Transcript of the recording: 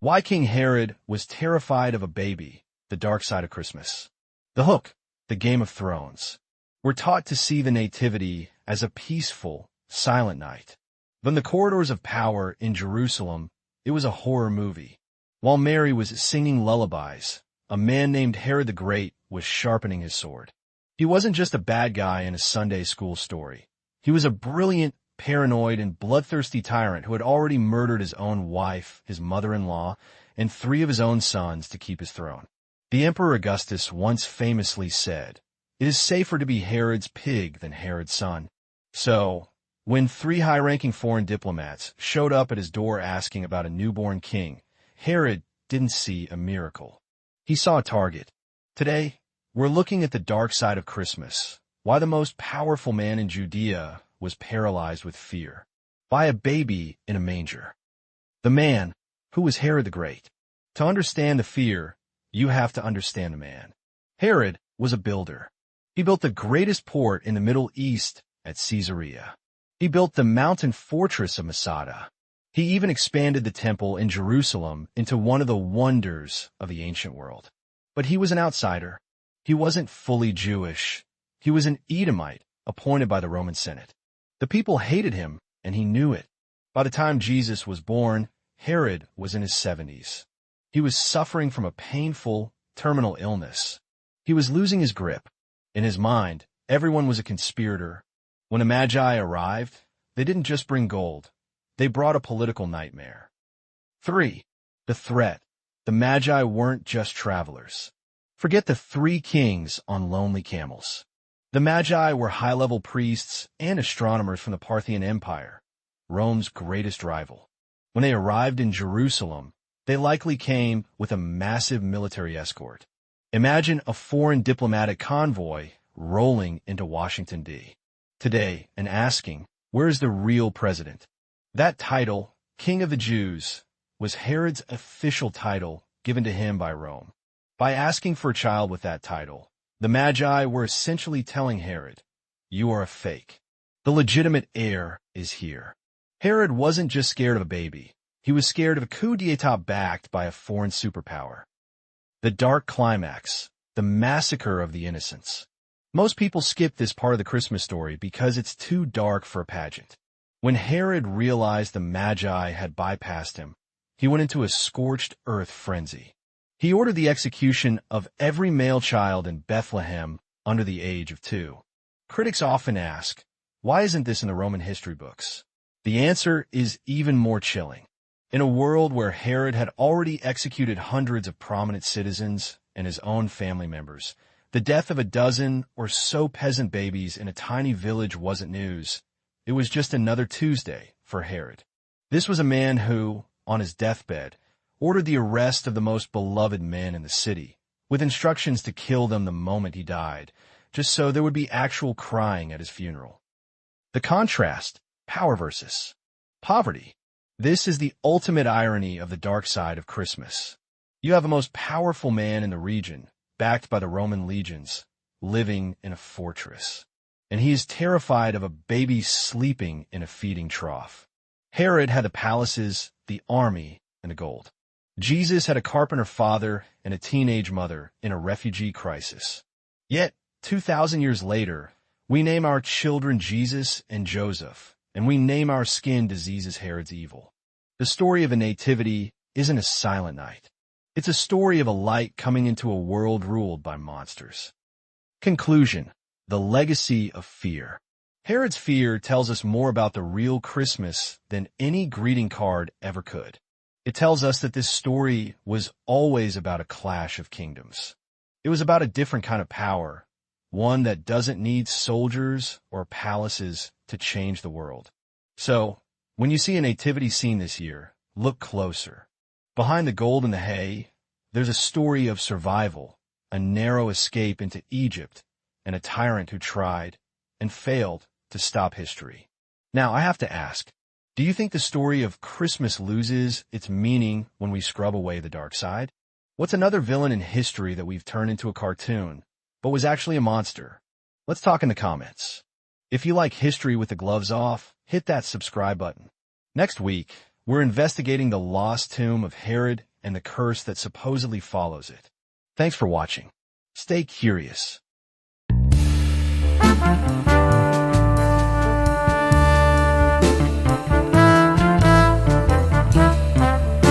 Why King Herod was terrified of a baby, the dark side of Christmas. The hook, the Game of Thrones. We're taught to see the Nativity as a peaceful, silent night. But in the corridors of power in Jerusalem, it was a horror movie. While Mary was singing lullabies, a man named Herod the Great was sharpening his sword. He wasn't just a bad guy in a Sunday school story. He was a brilliant, paranoid, and bloodthirsty tyrant who had already murdered his own wife, his mother-in-law, and 3 of his own sons to keep his throne. The Emperor Augustus once famously said, "It is safer to be Herod's pig than Herod's son." So, when 3 high-ranking foreign diplomats showed up at his door asking about a newborn king, Herod didn't see a miracle. He saw a target. Today, we're looking at the dark side of Christmas, why the most powerful man in Judea was paralyzed with fear by a baby in a manger. The man who was Herod the Great. To understand the fear, you have to understand the man. Herod was a builder. He built the greatest port in the Middle East at Caesarea. He built the mountain fortress of Masada. He even expanded the temple in Jerusalem into one of the wonders of the ancient world. But he was an outsider. He wasn't fully Jewish. He was an Edomite appointed by the Roman Senate. The people hated him, and he knew it. By the time Jesus was born, Herod was in his 70s. He was suffering from a painful, terminal illness. He was losing his grip. In his mind, everyone was a conspirator. When the Magi arrived, they didn't just bring gold. They brought a political nightmare. 3. The threat. The Magi weren't just travelers. Forget the 3 kings on lonely camels. The Magi were high-level priests and astronomers from the Parthian Empire, Rome's greatest rival. When they arrived in Jerusalem, they likely came with a massive military escort. Imagine a foreign diplomatic convoy rolling into Washington, D.C. today and asking, "Where's the real president?" That title, King of the Jews, was Herod's official title given to him by Rome. By asking for a child with that title, the Magi were essentially telling Herod, "You are a fake. The legitimate heir is here." Herod wasn't just scared of a baby. He was scared of a coup d'etat backed by a foreign superpower. The dark climax, the massacre of the innocents. Most people skip this part of the Christmas story because it's too dark for a pageant. When Herod realized the Magi had bypassed him, he went into a scorched earth frenzy. He ordered the execution of every male child in Bethlehem under the age of 2. Critics often ask, why isn't this in the Roman history books? The answer is even more chilling. In a world where Herod had already executed hundreds of prominent citizens and his own family members, the death of a dozen or so peasant babies in a tiny village wasn't news. It was just another Tuesday for Herod. This was a man who, on his deathbed, ordered the arrest of the most beloved men in the city, with instructions to kill them the moment he died, just so there would be actual crying at his funeral. The contrast, power versus poverty. This is the ultimate irony of the dark side of Christmas. You have the most powerful man in the region, backed by the Roman legions, living in a fortress. And he is terrified of a baby sleeping in a feeding trough. Herod had the palaces, the army, and the gold. Jesus had a carpenter father and a teenage mother in a refugee crisis. Yet, 2,000 years later, we name our children Jesus and Joseph, and we name our skin diseases Herod's evil. The story of a nativity isn't a silent night. It's a story of a light coming into a world ruled by monsters. Conclusion: the legacy of fear. Herod's fear tells us more about the real Christmas than any greeting card ever could. It tells us that this story was always about a clash of kingdoms. It was about a different kind of power, one that doesn't need soldiers or palaces to change the world. So, when you see a nativity scene this year, look closer. Behind the gold and the hay, there's a story of survival, a narrow escape into Egypt, and a tyrant who tried and failed to stop history. Now, I have to ask, do you think the story of Christmas loses its meaning when we scrub away the dark side? What's another villain in history that we've turned into a cartoon, but was actually a monster? Let's talk in the comments. If you like history with the gloves off, hit that subscribe button. Next week, we're investigating the lost tomb of Herod and the curse that supposedly follows it. Thanks for watching. Stay curious.